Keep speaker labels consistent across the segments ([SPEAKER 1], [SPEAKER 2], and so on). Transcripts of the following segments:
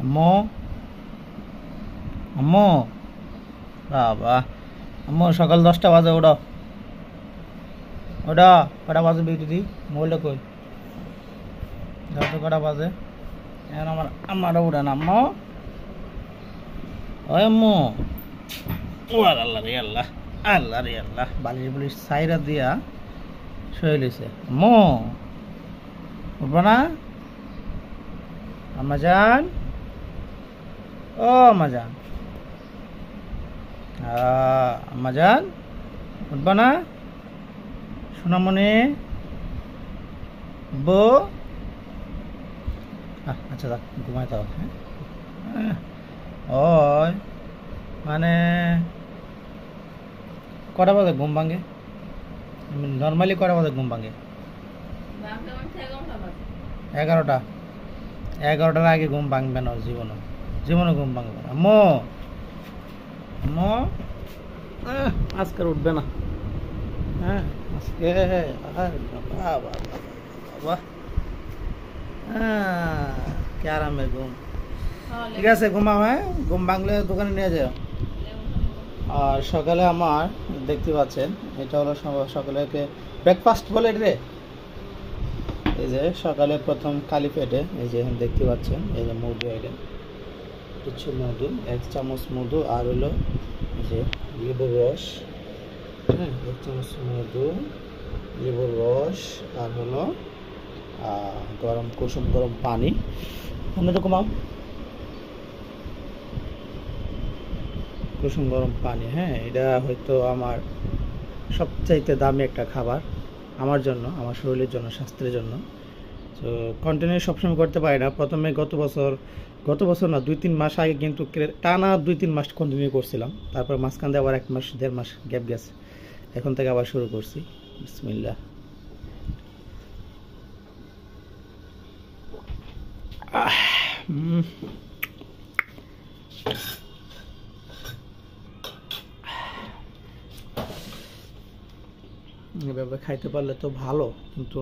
[SPEAKER 1] আম্মু আম্মু বাবা আম্মু সকাল 10টা বাজে ওঠো ওটা কটা বাজে বিউটি দি মোবাইলটা কই যত কটা বাজে এখন আমারও উঠান আম্মু ওই আম্মু ও আল্লাহ রে আল্লাহ আল্লাহ রে আল্লাহ বালিশ বুলিশ সাইরা দিয়া শুয়ে লইছে আম্মু উঠবো না আম্মা জান ও আম্মা জান আম্মা জান উঠবো না সোনামণি বো আচ্ছা দেখ ঘুমাই তো হ্যাঁ ওই মানে কটা বাজে ঘুম ভাঙে নর্মালি কটা বাজে ঘুম ভাঙে 11টার আগে ঘুম ভাঙবে না জীবনও ঘুম ভাঙবে না আম্মু আম্মু আজকে উঠবে না হ্যাঁ আজকে বাবা বাবা কে আরামের ঘুম ঠিক আছে ঘুমাও হ্যাঁ ঘুম ভাঙলে দোকানে নিয়ে যাও আর সকালে আমার দেখতে পাচ্ছেন এটা হলো সকালেকে ব্রেকফাস্ট বলে রে এই যে সকালে প্রথম কালি পেটে এই যে দেখতে পাচ্ছেন এই যে মধু এটা কিছু মধু 1 চামচ মধু আর হলো এই যে লেবুর রস হ্যাঁ 1 চামচ মধু লেবুর রস আর হলো গরম কুসুম গরম পানি অন্যরকম কুসুম গরম পানি হ্যাঁ এটা হয়তো আমার সবচাইতে দামি একটা খাবার আমার জন্য আমার শরীরের জন্য স্বাস্থ্যের জন্য তো কন্টিনিউ সবসময় করতে পারি না প্রথমে গত বছর না 2-3 মাস আগে কিন্তু টানা 2-3 মাস কন্টিনিউ করছিলাম তারপর মাঝখান দিয়ে আবার 1 মাস 1.5 মাস গ্যাপ গেছে এখন থেকে আবার শুরু করছি বিসমিল্লাহ এভাবে খাইতে পারলে তো ভালো কিন্তু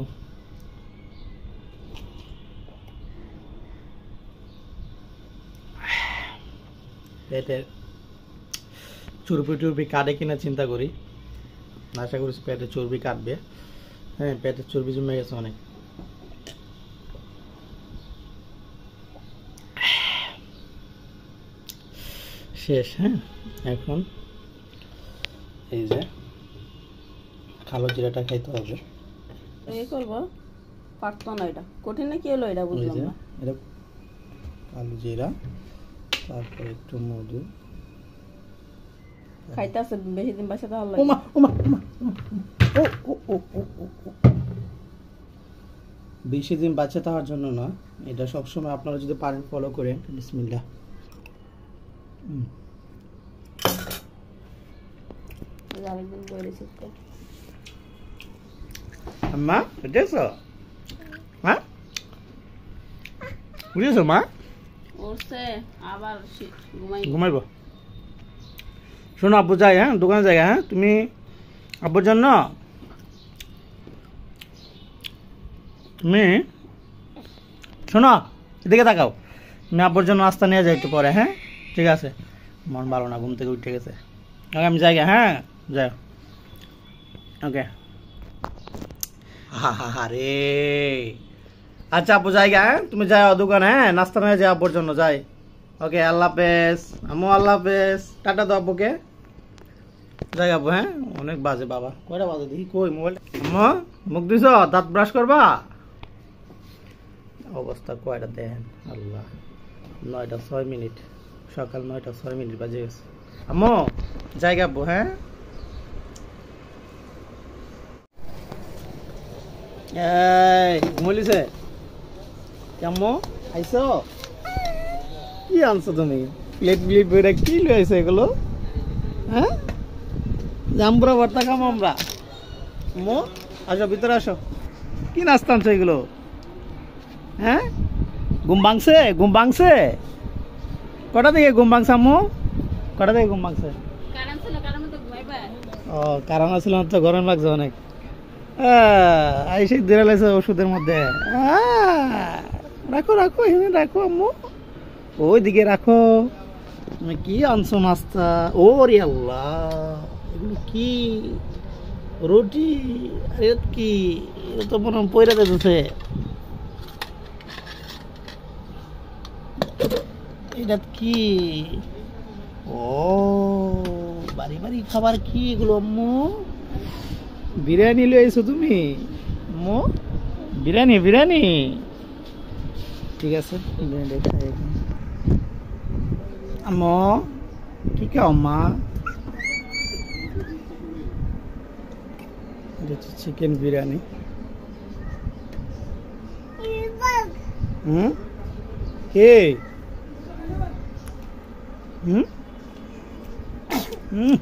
[SPEAKER 1] পেটের চর্বি কাটে কিনা চিন্তা করি আশা করি পেটে চর্বি কাটবে হ্যাঁ পেটের চর্বি জমে গেছে অনেক শেষ হ্যাঁ এখন এই যে কালো জিরাটা খাইতে হবে
[SPEAKER 2] এই করব পারতো না এটা কঠিন না কি হলো এটা বুঝলাম না
[SPEAKER 1] এটা কালো জিরা তারপর একটু মধু
[SPEAKER 2] খাইতে আছে বেশি দিন বাসা তো ভালো
[SPEAKER 1] ওমা বেশি দিন বাঁচে থাকার জন্য না এটা সবসময় আপনারা যদি পারেন ফলো করেন বিসমিল্লাহ
[SPEAKER 2] আরেকদিন বলে শিখতে
[SPEAKER 1] আম্মা দেখছো হ্যাঁ বুঝেছো মা
[SPEAKER 2] উঠছে আবার
[SPEAKER 1] ঘুমাইবো শোনো আব্বু যাই হ্যাঁ দোকানে যাই হ্যাঁ তুমি আব্বুর জন্য তুমি শোনো এদিকে তাকাও তুমি আব্বুর জন্য নাস্তা নিয়ে যাই একটু পরে হ্যাঁ ঠিক আছে মন ভালো না ঘুম থেকে উঠে গেছে আমি যাই হ্যাঁ যাই ওকে রে আচ্ছা আব্বু জায়গা হ্যাঁ তুমি যাও দোকানে হ্যাঁ নাস্তা নিয়ে যাও আব্বুর জন্য যাই ওকে আল্লাহ হাফেজ আম্মু আল্লাহ হাফেজ টাটা দাও আব্বুকে যাই আব্বু হ্যাঁ অনেক বাজে বাবা কয়টা বাজে দেখি কই মোবাইল আম্মু মুখ দিছ দাঁত ব্রাশ করবা অবস্থা কয়টা দেখেন আল্লাহ 9টা 6 মিনিট সকাল 9টা 6 মিনিট বাজে গেছে আম্মু জায়গা আব্বু হ্যাঁ এই ঘুমলিছে কেমন আইছো কি আনছো তুমি প্লেট বইটা কি লই আইছো এগুলো হ্যাঁ জাম্বুরা ভর্তা খাবো আমরা মো আসো ভিতরে আসো কি নাস্তা আনছো এগুলো হ্যাঁ ঘুম ভাঙছে কটা থেকে ঘুম ভাঙছে আম্মু কটা থেকে ঘুম ভাঙছে ও কারণ ছিল না তো গরম লাগছে অনেক আইসে ধরে লাগছে ওষুধের মধ্যে রাখো এখানে রাখো আম্মু ওইদিকে রাখো। তুমি কি আনছো নাস্তা? ওরে আল্লাহ, এগুলো কি? রুটি? আরে কি, এটা তো মনে হয় পয়রা দিতেছে। এটা কি? ও বাড়ি বাড়ি খাবার কি এগুলো আম্মু? বিরিয়ানি লইছো তুমি আম্মু? বিরিয়ানি বিরিয়ানি, ঠিক আছে বিরিয়ানি খাই এখন। আম্মু কি খাও মা? চিকেন বিরিয়ানি। হুম কে? হুম হুম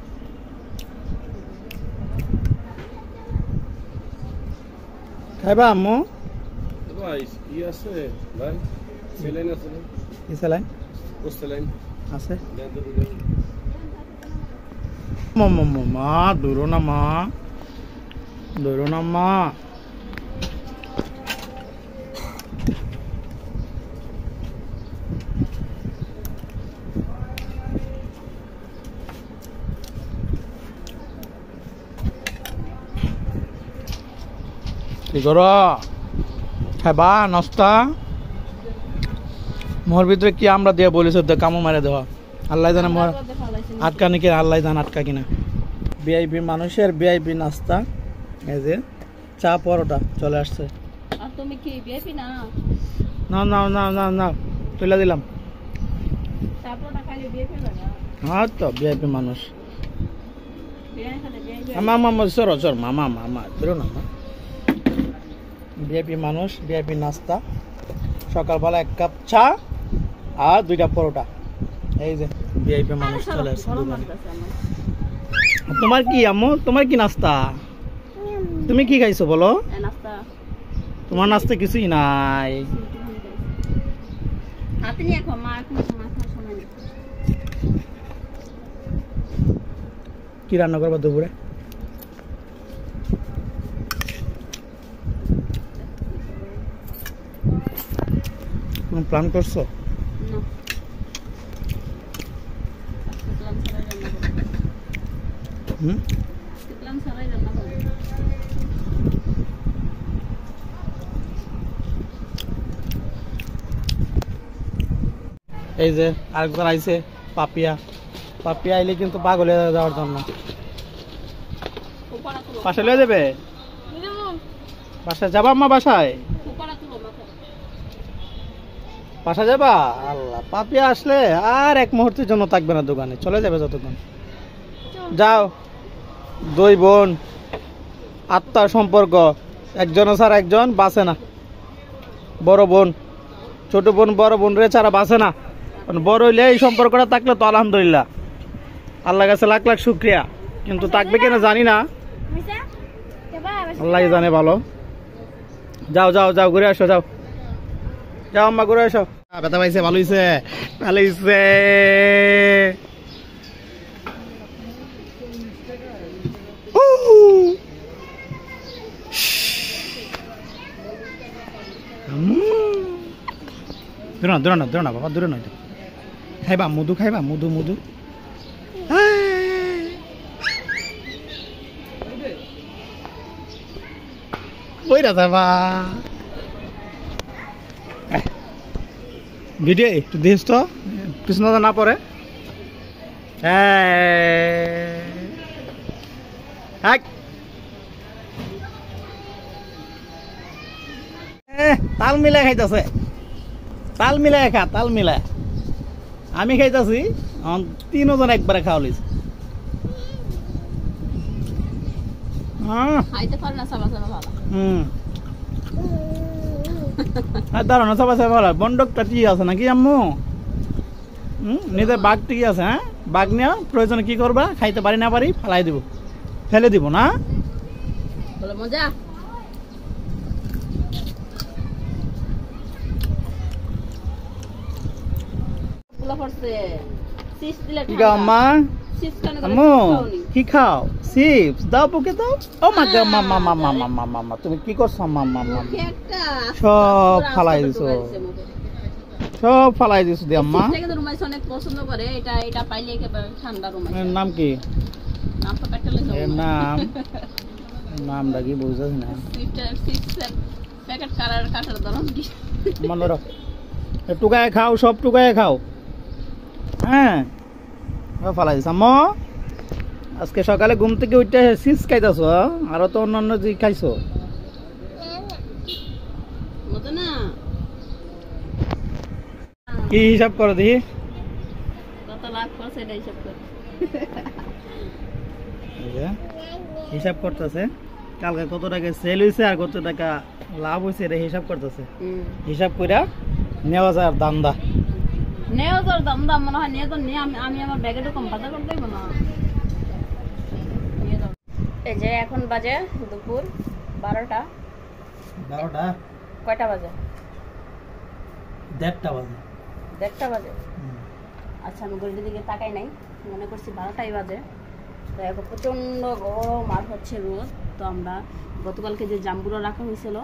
[SPEAKER 1] খাইবা আম্মু?
[SPEAKER 3] কি আছে ভাই? সেলাইন আছে না?
[SPEAKER 1] কি স্যালাইন
[SPEAKER 3] ও সেলাইন
[SPEAKER 1] আছে?
[SPEAKER 3] দেন তো দিন।
[SPEAKER 1] মা দৌড়ো না মা, দৌড়ো না মা। কি করো? খাইবা নাস্তা? মোর ভিতরে কি আমরা দিয়ে বলিস কামো মারে দেওয়া, আল্লাহ জানে মোর আটকা নাকি, আল্লাহ জানে আটকা কিনা। ভিআইপি মানুষের ভিআইপি নাস্তা, এই যে চা পরোটা চলে আসছে।
[SPEAKER 2] আর তুমি কি ভিআইপি না?
[SPEAKER 1] নাও নাও নাও নাও নাও, তুলে দিলাম।
[SPEAKER 2] তারপরটা খালি ভিআইপি লাগা।
[SPEAKER 1] হ্যাঁ তো ভিআইপি মানুষ।
[SPEAKER 2] বিরিয়ানি খেলে ভিআইপি।
[SPEAKER 1] মামা সরো সর, মামা মামা বেরো না মা। ভিআইপি মানুষ, ভিআইপি নাস্তা, সকালবেলা 1 কাপ চা আর 2টা পরোটা। এই যে ভিআইপি মানুষ চলে আসছে দোকানে। তোমার কি আম্মু, তোমার কি নাস্তা? তুমি কি খাইছো বলো?
[SPEAKER 2] নাস্তা
[SPEAKER 1] তোমার নাস্তা কিছুই নাই।
[SPEAKER 2] হাতে নিয়ে খাও, মা এখন মাথা সময় নেই।
[SPEAKER 1] কি রান্না করবা দুপুরে? কোনো প্ল্যান করছো?
[SPEAKER 2] না, প্ল্যান ছাড়াই রান্না করবো।
[SPEAKER 1] হুম
[SPEAKER 2] প্ল্যান ছাড়াই রান্না করবো।
[SPEAKER 1] এই যে আরেকজন আইছে, পাপিয়া। পাপিয়া আইলে কিন্তু পাগল হয়ে যাওয়ার জন্য।
[SPEAKER 2] উপরা তুলো,
[SPEAKER 1] বাসায় লয়ে যাবে? বাসায় যাবা আম্মা? বাসায়
[SPEAKER 2] উপরা তুলো মাথা।
[SPEAKER 1] বাসা যাবা? আল্লাহ, পাপিয়া আসলে আর এক মুহূর্তের জন্য থাকবে না দোকানে, চলে যাবে যতক্ষণ। যাও, 2 বোন আত্মার সম্পর্ক, একজন ছাড়া একজন বাঁচে না। বড় বোন ছোট বোন, বড় বোন রে ছাড়া বাঁচে না। বড় হইলে এই সম্পর্কটা থাকলে তো আলহামদুলিল্লাহ, আল্লাহ কাছে লাখ লাখ শুক্রিয়া। কিন্তু থাকবে কিনা জানি না, আল্লাহ জানে ভালো। যাও যাও যাও, ঘুরে আসো, যাও যাও আম্মা, ঘুরে আসো। ব্যথা পাইছে? ভালো হইছে, ভালো হইছে। দূরে না দূরে না দূরে না বাবা, দূরে নয়। খাইবা মধু? খাইবা মধু? মধু বইরা যাবা। ভিডিও একটু দেখিস তো, কৃষ্ণ না পরে। তাল মিলাই খাইতেছে, তাল মিলাই খা, তাল মিলাই। আমি খাইতেছি, 3 জন একবারে খাওয়া লইছে।
[SPEAKER 2] খাইতে পারে না, সাবা সাবা ভালো।
[SPEAKER 1] দাঁড়ানো না, সবাই ভালো। বন্ডকটা কি আছে নাকি আম্মু? নিজের বাঘটি কি আছে? হ্যাঁ, বাঘ নিয়ে প্রয়োজনে কি করবা? খাইতে পারি না পারি ফেলাই দিব, ফেলে দিব না।
[SPEAKER 2] বলো মজা। পোলা পড়ছে, চিপস দিলে
[SPEAKER 1] কি খাও আম্মা?
[SPEAKER 2] চিপস কেন করে?
[SPEAKER 1] আম্মু কি খাও? চিপস দাও, বুকে দাও। ও মা গো, মামা মামা মামা মামা, তুমি কি করছো? মামা মামা
[SPEAKER 2] একটা
[SPEAKER 1] সব ফালাই দিছো। সব ফালাই দিছো দি আম্মা।
[SPEAKER 2] এটা কিন্তু রুমাইস অনেক পছন্দ করে, এটা এটা পাইলে একেবারে ঠান্ডা রুমাইস।
[SPEAKER 1] এর নাম কি?
[SPEAKER 2] নাম তো পেট্রোলে যাবে।
[SPEAKER 1] এর নামটা কি বুঝছস না?
[SPEAKER 2] সিক্স প্যাকেট কাটার ধরন কি?
[SPEAKER 1] মনে রাখ, টুকায় খাও, সব টুকায় খাও। হ্যাঁ ফালাই দিস আম্মা। আজকে সকালে ঘুম থেকে উঠে চিপস খাইতেছো, আরো তো অন্যান্য যে খাইছো।
[SPEAKER 2] মতো না
[SPEAKER 1] কি হিসাব করো দেখি?
[SPEAKER 2] কত লাভ করছে এটা হিসাব কর।
[SPEAKER 1] হিসাব করতেছে কালকে কত টাকা সেল হয়েছে আর কত টাকা লাভ হয়েছে, এটা হিসাব করতেছে। হিসাব করে নেওয়া যায় আর দান্দা
[SPEAKER 2] নেওয়া যার দাম দাম মনে হয় নিয়ে তো নিয়ে আমি আমার ব্যাগে তো কম বাজার করতে দেবো না। এই যে এখন বাজে দুপুর 12টা।
[SPEAKER 1] 12টা
[SPEAKER 2] কয়টা বাজে?
[SPEAKER 1] 1:30টা বাজে।
[SPEAKER 2] 1:30টা বাজে। আচ্ছা আমি ঘড়ির দিকে তাকাই নাই, মনে করছি 12টাই বাজে। তো এখন প্রচণ্ড গরম আর হচ্ছে রোদ। তো আমরা গতকালকে যে জাম্বুরা রাখা হয়েছিল,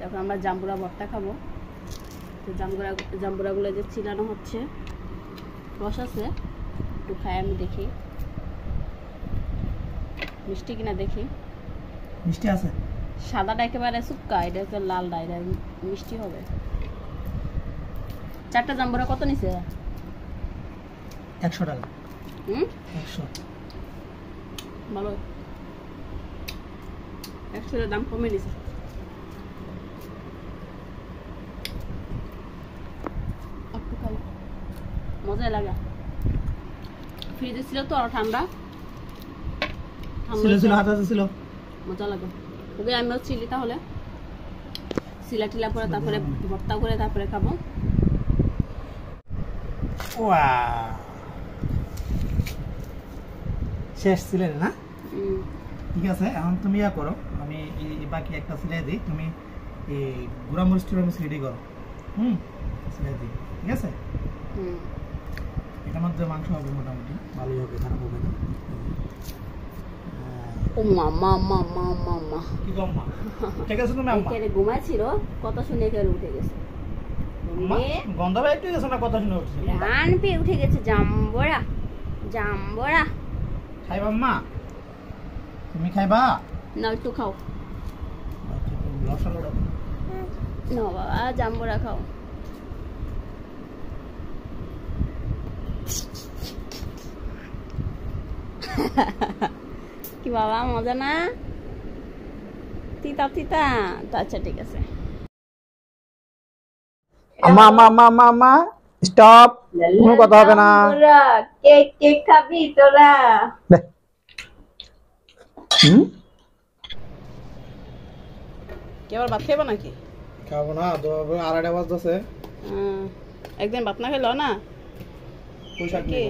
[SPEAKER 2] এখন আমরা জাম্বুরা ভর্তা খাবো। তো জাম্বুরাগুলো যে চিলানো হচ্ছে, রস আছে, একটু খাই আমি দেখি মিষ্টি কিনা দেখি।
[SPEAKER 1] মিষ্টি আছে?
[SPEAKER 2] সাদাটা একেবারে শুক্কা, এটা হচ্ছে লালটা, এটা মিষ্টি হবে। 4টা জাম্বুরা কত নিছে?
[SPEAKER 1] 100 টাকা। 100
[SPEAKER 2] ভালো, 100 দাম কমে নিছে। মজাই লাগে। ফ্রিজে ছিল তো আর ঠান্ডা
[SPEAKER 1] ছিল হাতে ছিল,
[SPEAKER 2] মজা লাগে। তবে আমিও চিলি, তাহলে চিলা টিলা করে তারপরে ভর্তা করে তারপরে খাবো।
[SPEAKER 1] শেষ ছিলেন না? ঠিক আছে, এখন তুমি ইয়া করো, আমি বাকি একটা সিলাই দিই, তুমি এই গুঁড়া মরিচটা রেডি করো। সিলাই দিই, ঠিক আছে? এটার মধ্যে মাংস হবে মোটামুটি, ভালোই হবে, খারাপ হবে না।
[SPEAKER 2] ও মামা মামা মামা
[SPEAKER 1] কি গো আম্মা? ঠিক আছে তুমি আম্মা?
[SPEAKER 2] এখানে ঘুমাইছিল, কথা শুনে এখানে উঠে গেছে।
[SPEAKER 1] গন্ধ ভাই একটু গেছে না, কথা শুনে উঠছে।
[SPEAKER 2] রান পেয়ে উঠে গেছে। জাম্বরা জাম্বরা
[SPEAKER 1] খাইবা আম্মা? তুমি খাইবা?
[SPEAKER 2] না একটু খাও
[SPEAKER 1] মশলাটা
[SPEAKER 2] না বাবা, জাম্বরা খাও। কি বাবা মজা না? তিতা তিতা। আচ্ছা ঠিক আছে।
[SPEAKER 1] আম্মা আম্মা আম্মা আম্মা আম্মা স্টপ, কোনো কথা হবে না।
[SPEAKER 2] কেক কেক খাবি তোরা? কি আবার ভাত খাইবা নাকি?
[SPEAKER 1] খাবো না, 2:30 বাজতেছে।
[SPEAKER 2] একদিন ভাত না খেলো না?
[SPEAKER 1] পোশাক কি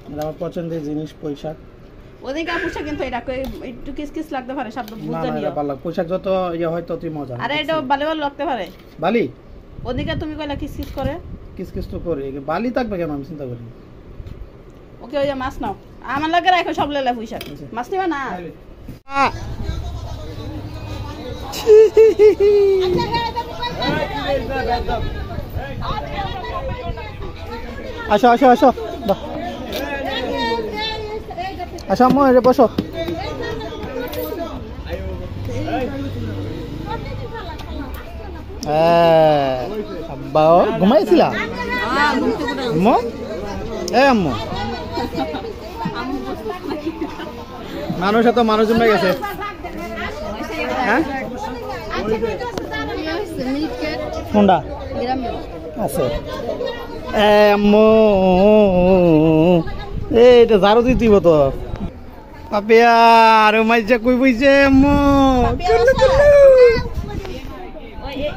[SPEAKER 1] আমার পছন্দের জিনিস, পোশাক।
[SPEAKER 2] ওদিকে পোশাক কিন্তু এটা একটু কিস কিস লাগতে পারে, শব্দ
[SPEAKER 1] না
[SPEAKER 2] বুঝতে
[SPEAKER 1] না,
[SPEAKER 2] নিও।
[SPEAKER 1] এটা ভালো, পোশাক যত ইয়ে হয় ততই মজা।
[SPEAKER 2] আরে এটা বালি বালি লাগতে পারে।
[SPEAKER 1] বালি?
[SPEAKER 2] ওদিকে তুমি কইলা কিস কিস করে।
[SPEAKER 1] কিস কিস তো করে, বালি থাকবে কেন, আমি চিন্তা করি।
[SPEAKER 2] ওকে ওই যে মাছ নাও, আমার লাগে রাখো সব লেলা পোশাক। মাছ নিবা না?
[SPEAKER 1] আসো আসো আসো, আসো আম্মু, এটা বসো। আব্বা ঘুমাইছিলা আম্মু? আম্মু মানুষ এত মানুষ জমে গেছে। হ্যাঁ কোনটা আছে? আম্মু এইটা ঝাড়ু দিতে দিব তো। পাপিয়া আর মাইজা কই বইছে আম্মু?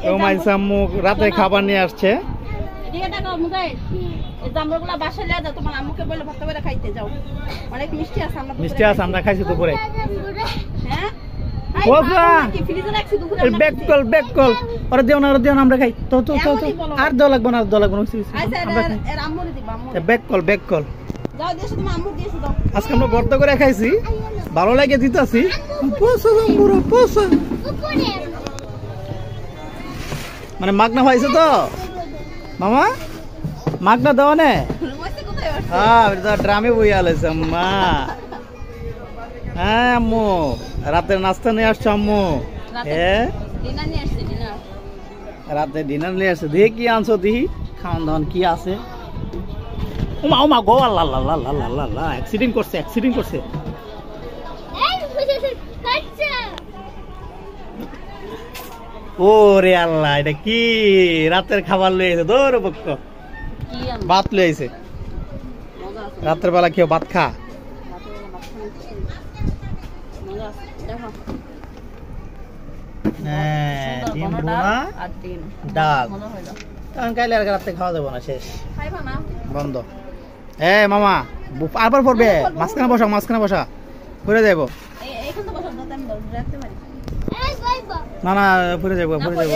[SPEAKER 1] ও মাইজা আম্মু রাতে খাবার নিয়ে আসছে।
[SPEAKER 2] এদিকে তাকাও মুজাহিদ, এই জামরুগুলা বাসায় লিয়ে যাও, তোমার আম্মুকে বলে ভাত করে খাইতে যাও। অনেক মিষ্টি আছে, আমরা
[SPEAKER 1] মিষ্টি আছে, আমরা খাইছি দুপুরে।
[SPEAKER 2] হ্যাঁ
[SPEAKER 1] ওফা এই ব্যাক কল ব্যাক কল, ওরে দিও না, ওরে দিও না, আমরা খাই তো তো তো। আর দাও লাগবে না, আর দাও লাগবে না, আমরা খাই।
[SPEAKER 2] এর আম্মুরে দিবা, আম্মু
[SPEAKER 1] ব্যাক কল ব্যাক কল
[SPEAKER 2] যাও, দিয়েছো তোমার আম্মুর দিয়েছো দাও।
[SPEAKER 1] আজকে আমরা ভর্তা করে খাইছি, ভালো লাগে দিতাছি। পোষা জাম্বুরা পোষা। মানে মাগনা পাইছো তো মামা, মাগনা দাও নে। হ্যাঁ এটা ড্রামে বই আলাইছে আম্মা। হ্যাঁ আম্মু রাতের নাস্তা নিয়ে আসছো আম্মু। হ্যাঁ রাতে ডিনার নিয়ে আসছে। দেখি কি আনছো, দেখি খাওয়ান দাওয়ান কি আছে। ওমা ওমা গো, আল্লাহ আল্লাহ আল্লাহ আল্লাহ আল্লাহ, অ্যাক্সিডেন্ট করছে, অ্যাক্সিডেন্ট করছে। ওরে আল্লাহ, এটা কি রাতের খাবার লইছে? দৌড় পক্ষ ভাত লইছে। রাতের বেলা কেউ ভাত খা? ডিম ভুনা ডাল। তখন কাইলে আর রাতে খাওয়া যাবো না, শেষ বন্ধ। হ্যাঁ মামা আবার পড়বে, মাঝখানে বসা, মাঝখানে বসা পড়ে যাবো। না না পড়ে যাবো, পড়ে যাবো।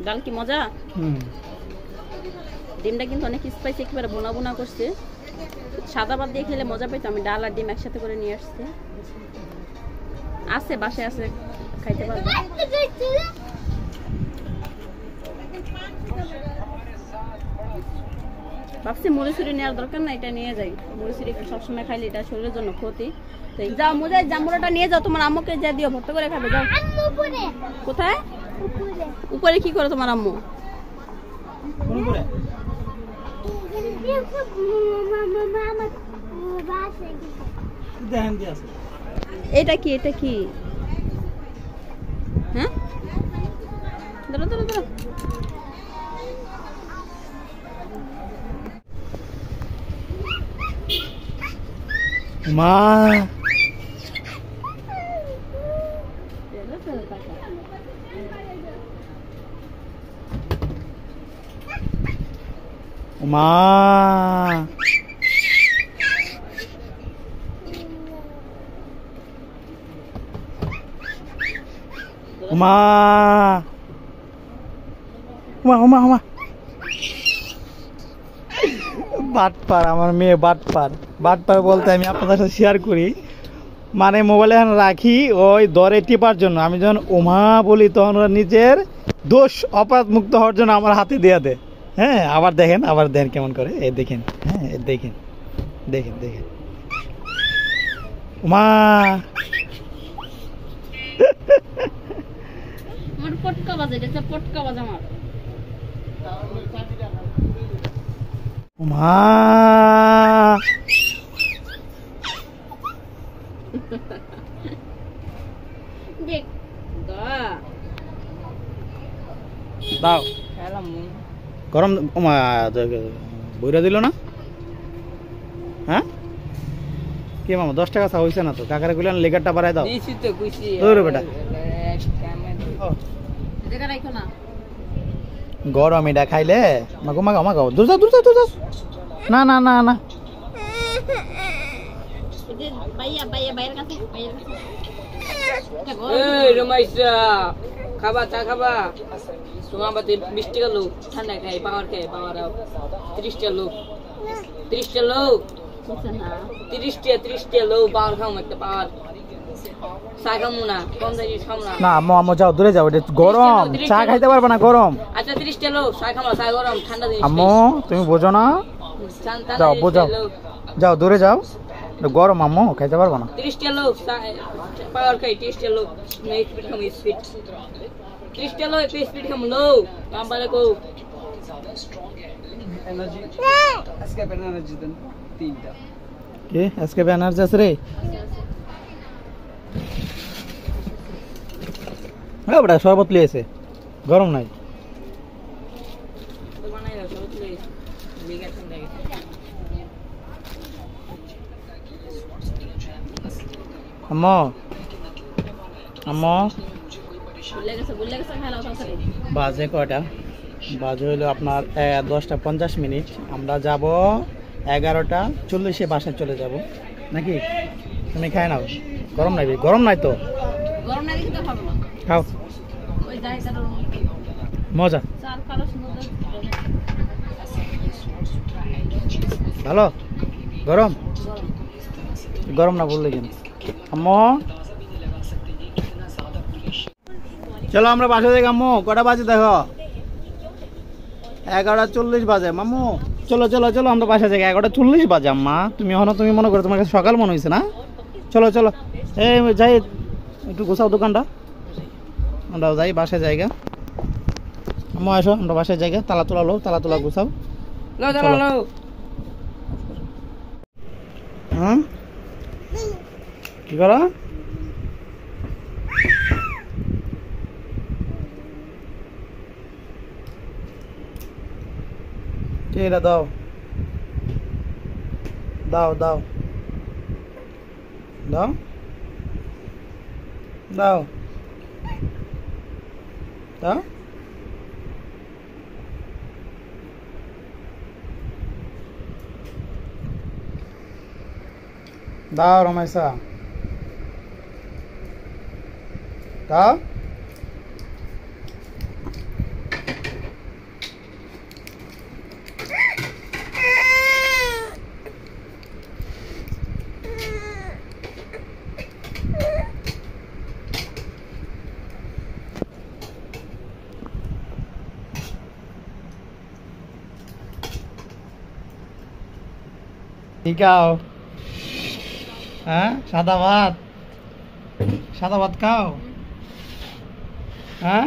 [SPEAKER 2] ডাল কি মজা। ডিমটা কিন্তু অনেক স্পাইসি, একেবারে বোনা বোনা করছে। সাদা ভাত দিয়ে খেলে মজা পাইতো। আমি ডাল আর ডিম একসাথে করে নিয়ে আসছি, আছে বাসায় আছে, খাইতে পারবো। ভাবছি মুড়ি নেওয়ার দরকার না, এটা নিয়ে যাই। মুড়ি একটু সবসময় খাইলে এটা শরীরের জন্য ক্ষতি। যাও মুজে জাম্বুরাটা নিয়ে যাও, তোমার আম্মুকে যা দিও, ভর্তি করে খাবে। যাও। কোথায়? উপরে কি করে তোমার আম্মু? এটা কি, এটা কি? হ্যাঁ ধরো ধরো ধরো।
[SPEAKER 1] মা মা মা মা মা বাটপার, আমার মেয়ে বাটপার। বাটপার বলতে আমি আপনাদের সাথে শেয়ার করি, মানে মোবাইলে রাখি ওই দরে টিপার জন্য। আমি যখন ওমা বলি তখন ওরা নিজের দোষ অপরাধ মুক্ত হওয়ার জন্য আমার হাতে দিয়ে দেয়। হ্যাঁ আবার দেখেন, আবার দেখেন কেমন করে, এই দেখেন। হ্যাঁ দেখেন দেখেন দেখেন ওমা।
[SPEAKER 2] আমার পটকা বাজে, এটা পটকা বাজে আমার।
[SPEAKER 1] ওমা
[SPEAKER 2] দেখ
[SPEAKER 1] দাও গরম। ওমা বইরা দিল না? হ্যাঁ কি মামা 10 টাকা চা হইছে না তো? কাকারে গুলান লেগারটা বাড়াই দাও।
[SPEAKER 4] দিছি তো কইছি
[SPEAKER 1] দৌড় বেটা।
[SPEAKER 2] এটা রাখো না,
[SPEAKER 1] গরম এটা খাইলে মাগো মাগো মাগো। দূর যাও দূর যাও দূর যাও। না না না না
[SPEAKER 2] ভাইয়া ভাইয়া ভাইয়ের কাছে, ভাইয়ের কাছে।
[SPEAKER 4] এই রমাইসা খাবা, চা খাবা? তোমার বাতে 20 টাকা লোক ঠান্ডা খাই, পাওয়ার খাই, পাওয়ার 30 টাকা লোক, 30 টাকা লোক, 30 টাকা লোক পাওয়ার খাও, একটা পাওয়ার চা খামু না, কম দামি খামু না।
[SPEAKER 1] না আম্মু আম্মু যাও দূরে যাও, এটা গরম, চা খাইতে পারবে না গরম।
[SPEAKER 4] আচ্ছা 30 টাকা লোক চা খামু, চা গরম, ঠান্ডা জিনিস।
[SPEAKER 1] আম্মু তুমি বোঝো না, যাও বোঝাও, যাও দূরে যাও, গরম আম্মু খাইতে পারবো না।
[SPEAKER 4] 30 টাকা লোক পাওয়ার খাই, 30 টাকা লোক স্পিড খামু, স্পিড 30 টাকা লোক স্পিড খামু লোক কামবারে কো এনার্জি আজকে এনার্জি দেন 3টা
[SPEAKER 1] কি আজকে এনার্জি আছে রে? হ্যাঁ বড় শরবত লিয়েছে, গরম নাই।
[SPEAKER 4] তো বানাই দাও শরবত লই, লিগা ঠান্ডা গেছে।
[SPEAKER 1] আম্মু আম্মু
[SPEAKER 2] বুঝলে গেছে খাইলাও তাড়াতাড়ি।
[SPEAKER 1] বাজে কয়টা? বাজে হইলো আপনার 10টা 50 মিনিট। আমরা যাব 11টা 40-এ বাসায় চলে যাব নাকি? তুমি খাই নাও, গরম নাই, গরম নাই তো?
[SPEAKER 2] গরম না দিলে তো খাবো না।
[SPEAKER 1] খাও,
[SPEAKER 2] ওই যাই তার
[SPEAKER 1] মজা
[SPEAKER 2] চাল কালো সুন্দর
[SPEAKER 1] ভালো, গরম।
[SPEAKER 2] গরম
[SPEAKER 1] গরম না বললে কেন আম্মু চলো আমরা বাসা যাই আম্মু কটা বাজে দেখো 11:40 বাজে মাম্মু চলো চলো চলো আমরা বাসা যাই 11:40 বাজে আম্মা তুমি মনে করো তোমার কাছে সকাল মনে হয়েছে না চলো চলো এই যাই একটু গোছাও দোকানটা আমরাও যাই বাসায় জায়গা আম্মু আসো আমরা বাসায় জায়গা তালা তোলা গোছাও চলো। হুম কি করো কে এটা দাও দাও দাও দাও দাও দাও দাও রমেশা দাও কি খাও হ্যাঁ সাদা ভাত খাও হ্যাঁ